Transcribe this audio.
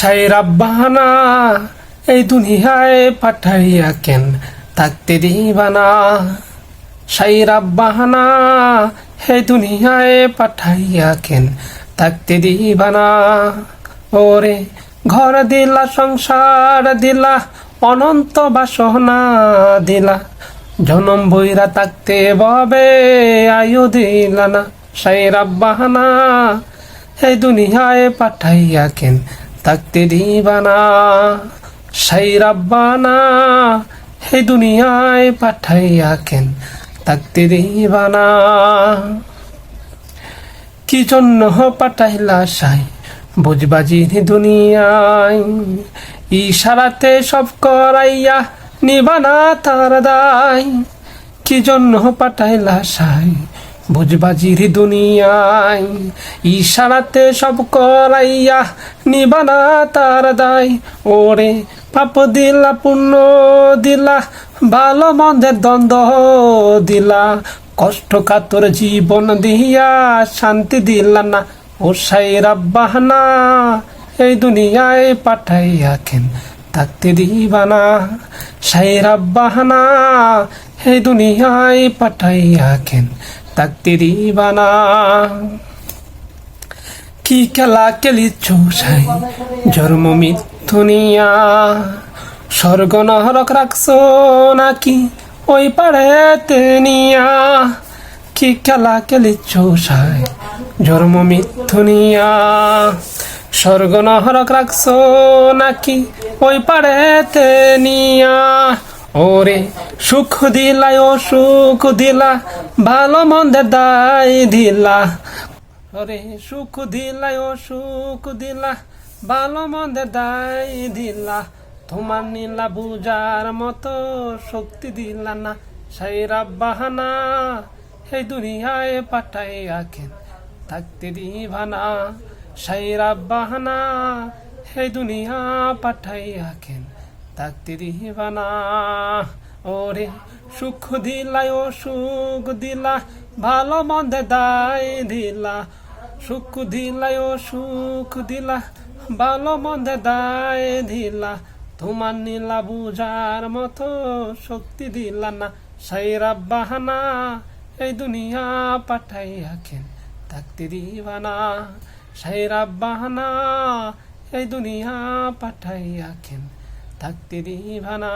সাই রাব্বানা এই দুনিয়ায় পাঠাইয়া কেন থাকতে দিবানা। সাই রাব্বানা এই দুনিয়ায় পাঠাইয়া কেন থাকতে দিবানা। ওরে ঘর দিলা, সংসার দিলা, অনন্ত বাসনা দিলা, জনম বইরা থাকতে ববে আয়ু দিলা না। সাই রাব্বানা এই দুনিয়ায় পাঠাইয়া কেন থাকতে দিবানা। সাই রাব্বানা এই দুনিয়ায় পাঠাইয়া কেন থাকতে দিবানা। কি জন্য পাঠাইলা সাই বুঝবাজির দুনিয়ায়, ইশারাতে সব করাইয়া নিবানা তার দায়। কি জন্য পাঠাইলা সাই বুঝবাজির দুনিয়ায়, ইশারাতে সব করাইয়া নিবানা তার দায়। ওরে পাপ দিলা, পুণ্য দিলা, ভালো মন্দের দ্বন্দ্ব দিলা, কষ্ট কাতর জীবন দিয়া শান্তি দিলা না। ও সাই রাব্বানা এই দুনিয়ায় পাঠাইয়া কেন থাকতে দিবানা। সাই রাব্বানা এই দুনিয়ায় পাঠাইয়া কেন থাকতে দিবানা। কি খেলা খেলিছ সাই জন্ম মৃত্যু নিয়া, স্বর্গ নরক রাখছো নাকি ওই পাড়েতে নিয়া। কি খেলা খেলিছ সাই জন্ম মৃত্যু নিয়া, স্বর্গ নরক রাখছো নাকি ওই পাড়েতে নিয়া। ওরে সুখ দিলা, ও সুখ দিলা, ভালো মন্দের দায় দিলা। ওরে সুখ দিলা, ও সুখ দিলা, ভালো মন্দের দায় দিলা, তোমার নীলা বুঝার মতো শক্তি দিলা না। সাই রাব্বানা এই দুনিয়ায় পাঠাইয়া কেন থাকতে দিবানা। সাই রাব্বানা এই দুনিয়া পাঠাইয়া কেন থাকতে দিবানা। ওরে সুখ দিলা, ও সুখ দিলা, ভালো মন্দে দায় দিলা, সুখ দিলা, ও সুখ দিলা, ভালো মন্দে দায় দিলা, তোমার নীলা বুঝার মতো শক্তি দিলা না। সাই রাব্বানা এই দুনিয়া পাঠাইয়া কেন থাকতে দিবানা। সাই রাব্বানা এই দুনিয়া পাঠাইয়া কেন থাকতে দিবানা।